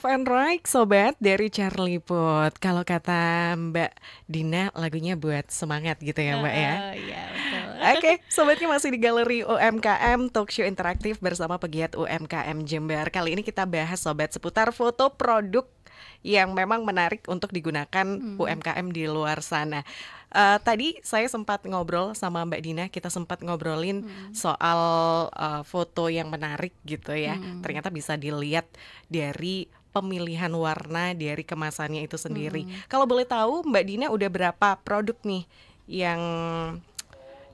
Left and Right, sobat dari Charlie Puth. Kalau kata Mbak Dina, lagunya buat semangat gitu ya Mbak ya. Iya betul. Oke, sobatnya masih di Galeri UMKM Talkshow Interaktif bersama pegiat UMKM Jember. Kali ini kita bahas sobat seputar foto produk yang memang menarik untuk digunakan UMKM di luar sana. Tadi saya sempat ngobrol sama Mbak Dina, kita sempat ngobrolin soal foto yang menarik gitu ya. Ternyata bisa dilihat dari pemilihan warna dari kemasannya itu sendiri. Kalau boleh tahu Mbak Dina udah berapa produk nih yang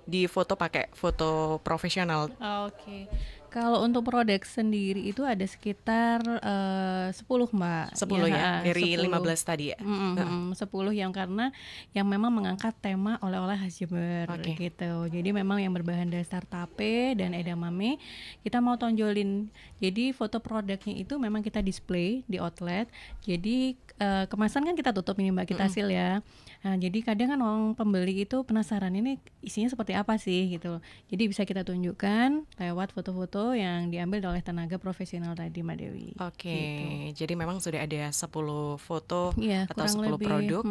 difoto pakai foto profesional? Oke. Kalau untuk produk sendiri itu ada sekitar 10 Mbak. 10 ya, dari 10. 15 tadi ya? 10 yang karena yang memang mengangkat tema oleh-oleh khas Jember gitu. Jadi memang yang berbahan dasar tape dan edamame kita mau tonjolin. Jadi foto produknya itu memang kita display di outlet. Jadi kemasan kan kita tutup ini Mbak, kita seal ya. Nah, jadi kadang kan orang pembeli itu penasaran ini isinya seperti apa sih gitu. Jadi bisa kita tunjukkan lewat foto-foto yang diambil oleh tenaga profesional tadi Mbak Dewi. Oke, Gitu. jadi memang sudah ada 10 foto Iya, atau kurang 10 lebih. produk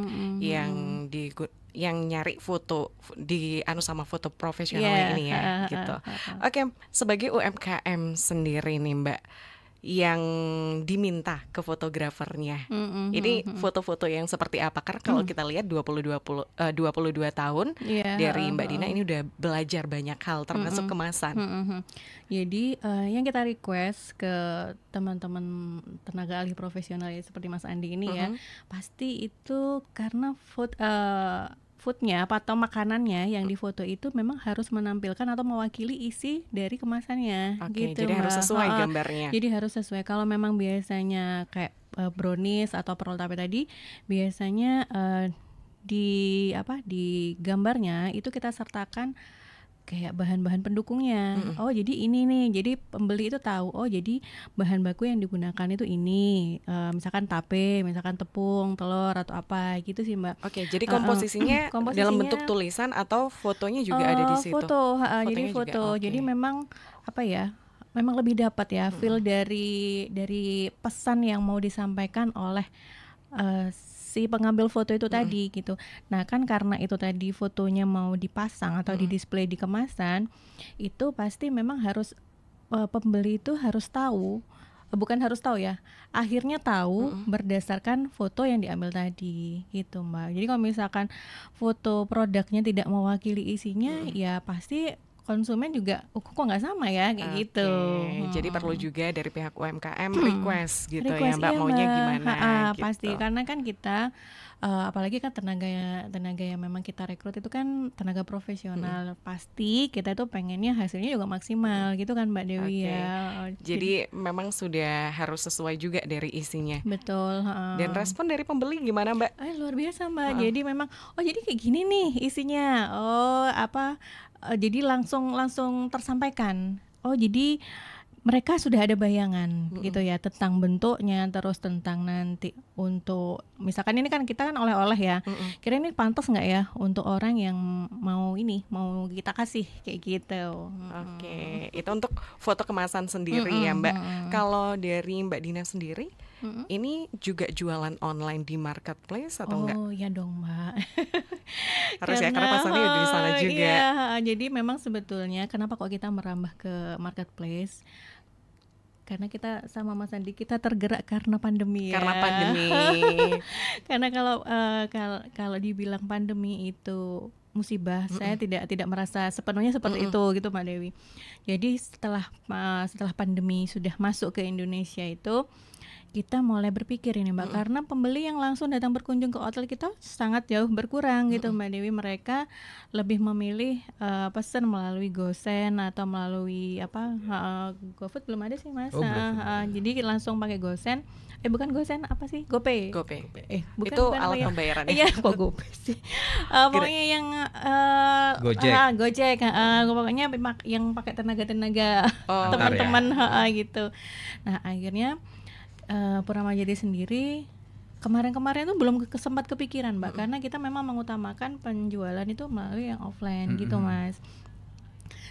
yang nyari foto di sama foto profesionalnya ini ya gitu. Oke, sebagai UMKM sendiri nih Mbak, yang diminta ke fotografernya. Ini foto-foto yang seperti apa? Karena kalau kita lihat 22 tahun dari Mbak Dina ini udah belajar banyak hal termasuk kemasan. Jadi yang kita request ke teman-teman tenaga ahli profesional ya, seperti Mas Andi ini ya, pasti itu karena foodnya atau makanannya yang difoto itu memang harus menampilkan atau mewakili isi dari kemasannya. Oke, gitu, jadi Mbak. harus sesuai gambarnya. Jadi harus sesuai. Kalau memang biasanya kayak brownies atau perol tape tadi, biasanya di gambarnya itu kita sertakan kayak bahan-bahan pendukungnya. Oh, jadi ini nih. Jadi pembeli itu tahu, oh jadi bahan baku yang digunakan itu ini. Misalkan tape, misalkan tepung, telur atau apa gitu sih, Mbak. Oke, jadi komposisinya dalam bentuk tulisan atau fotonya juga ada di situ. Jadi foto. Jadi memang apa ya? Memang lebih dapat ya feel dari pesan yang mau disampaikan oleh si pengambil foto itu tadi gitu. Nah kan karena itu tadi fotonya mau dipasang atau di display di kemasan, itu pasti memang harus pembeli itu harus tahu, bukan harus tahu ya, akhirnya tahu berdasarkan foto yang diambil tadi gitu Mbak. Jadi kalau misalkan foto produknya tidak mewakili isinya, ya pasti konsumen juga kok nggak sama ya kayak gitu. Jadi perlu juga dari pihak UMKM request gitu ya Mbak, iya, maunya Mbak. gimana gitu. Pasti karena kan kita apalagi kan tenaga yang memang kita rekrut itu kan tenaga profesional. Pasti kita tuh pengennya hasilnya juga maksimal gitu kan Mbak Dewi ya. Jadi memang sudah harus sesuai juga dari isinya. Betul. Dan respon dari pembeli gimana Mbak? Luar biasa Mbak. Jadi memang jadi kayak gini nih isinya. Jadi langsung tersampaikan. Oh jadi mereka sudah ada bayangan gitu ya tentang bentuknya, terus tentang nanti untuk misalkan ini kan kita kan oleh-oleh ya. Kira ini pantas nggak ya untuk orang yang mau kita kasih kayak gitu. Oke, itu untuk foto kemasan sendiri ya Mbak. Kalau dari Mbak Dina sendiri, ini juga jualan online di marketplace atau enggak? Oh ya dong Mbak. Harus ya karena pasarnya udah di sana juga. Iya, jadi memang sebetulnya kenapa kok kita merambah ke marketplace? Karena kita sama Mas Andi kita tergerak karena pandemi ya. Karena pandemi. Karena kalau dibilang pandemi itu musibah, saya tidak merasa sepenuhnya seperti itu gitu Mbak Dewi. Jadi setelah pandemi sudah masuk ke Indonesia itu kita mulai berpikir ini Mbak, karena pembeli yang langsung datang berkunjung ke hotel kita sangat jauh berkurang gitu Mbak Dewi. Mereka lebih memilih pesan melalui GoSend atau melalui GoFood belum ada sih Mas. Jadi langsung pakai GoSend. Bukan GoSend, apa sih? GoPay. Bukan, itu alat pembayaran ya? Iya, kok GoPay sih. Pokoknya yang Gojek. Pokoknya yang pakai tenaga teman-teman gitu. Nah akhirnya Puramajadi sendiri kemarin-kemarin tuh belum sempat kepikiran Mbak, karena kita memang mengutamakan penjualan itu melalui yang offline gitu Mas.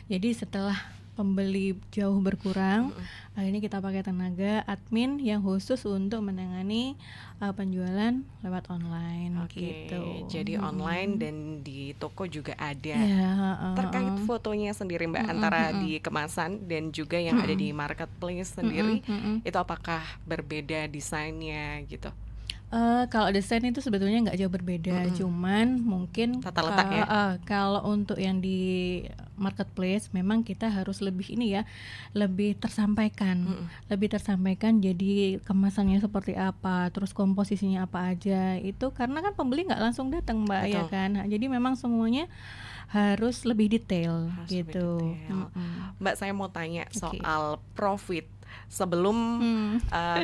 Jadi setelah pembeli jauh berkurang, akhirnya kita pakai tenaga admin yang khusus untuk menangani penjualan lewat online gitu. Jadi online dan di toko juga ada. Ya, Terkait fotonya sendiri Mbak, antara di kemasan dan juga yang ada di marketplace sendiri, itu apakah berbeda desainnya gitu? Kalau desain itu sebetulnya nggak jauh berbeda, cuman mungkin Tata letak ya? kalau untuk yang di marketplace memang kita harus lebih ini ya, lebih tersampaikan, jadi kemasannya seperti apa, terus komposisinya apa aja itu karena kan pembeli nggak langsung datang Mbak, ya Betul. kan. Nah, jadi memang semuanya harus lebih detail Harus lebih gitu. detail. Mbak, saya mau tanya Oke. soal profit sebelum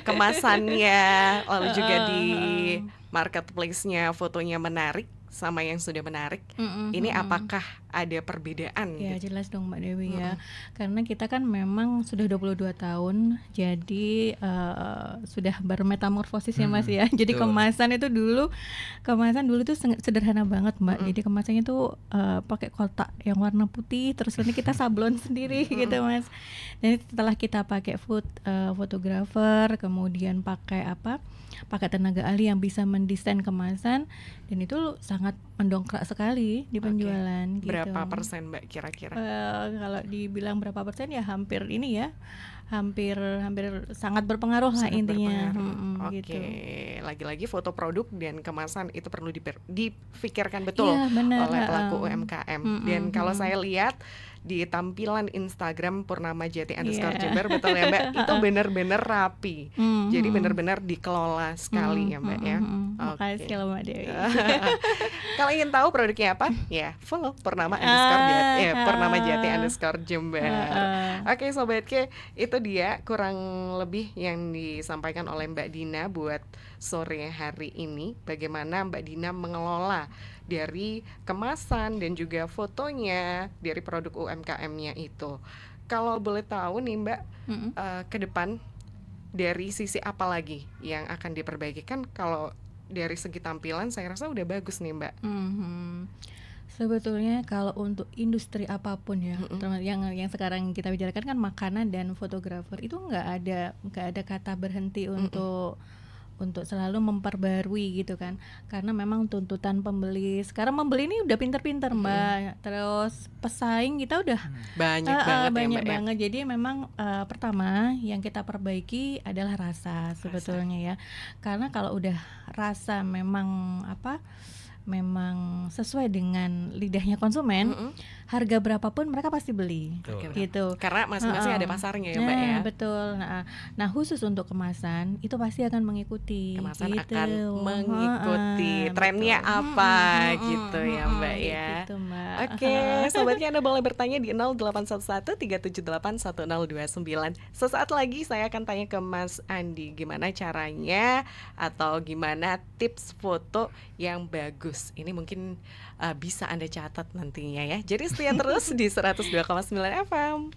kemasannya, lalu juga di marketplace-nya fotonya menarik sama yang sudah menarik, ini apakah ada perbedaan Ya gitu? jelas dong Mbak Dewi ya, karena kita kan memang sudah 22 tahun, jadi sudah bermetamorfosis ya Mas ya. Jadi betul. kemasan dulu tuh sederhana banget Mbak. Jadi kemasannya tuh pakai kotak yang warna putih, terus ini kita sablon sendiri gitu Mas. Dan setelah kita pakai fotografer, kemudian pakai tenaga ahli yang bisa mendesain kemasan, dan itu sangat mendongkrak sekali di penjualan gitu. Berapa persen Mbak kira-kira? Kalau dibilang berapa persen ya hampir sangat berpengaruh lah Sangat intinya. berpengaruh. Oke, Gitu. lagi-lagi foto produk dan kemasan itu perlu dipikirkan betul Iya, benar, oleh pelaku UMKM. Dan kalau saya lihat di tampilan Instagram Purnama Jati _ Jember, betul ya Mbak, itu benar-benar rapi. Jadi benar-benar dikelola sekali ya Mbak ya. Makasih loh Mbak Dewi. Kalau ingin tahu produknya apa, ya follow Purnama Jati _ Jember. Oke Sobat K, itu dia kurang lebih yang disampaikan oleh Mbak Dina buat sore hari ini. Bagaimana Mbak Dina mengelola dari kemasan dan juga fotonya dari produk UMKM-nya itu. Kalau boleh tahu nih Mbak, ke depan dari sisi apa lagi yang akan diperbaiki? Kan kalau dari segi tampilan saya rasa udah bagus nih Mbak. Sebetulnya kalau untuk industri apapun ya, termasuk yang sekarang kita bicarakan kan makanan dan fotografer, itu nggak ada kata berhenti untuk selalu memperbarui gitu kan, karena memang tuntutan pembeli sekarang, membeli ini udah pinter-pinter Mbak, terus pesaing kita udah Banyak banget ya Mbak ya. banget. Jadi memang pertama yang kita perbaiki adalah rasa sebetulnya ya, karena kalau udah rasa memang memang sesuai dengan lidahnya konsumen, harga berapapun mereka pasti beli. Betul. Gitu. Karena masing-masing ada pasarnya ya Mbak ya. Betul. Nah khusus untuk kemasan itu pasti akan mengikuti. Kemasan gitu. akan mengikuti trennya apa gitu ya Mbak ya. Gitu, Mbak. Oke, sobatnya Anda boleh bertanya di 0811-378-1029. Sesaat lagi saya akan tanya ke Mas Andi gimana caranya atau gimana tips foto yang bagus. Ini mungkin bisa Anda catat nantinya ya. Jadi setia terus di 102,9 FM.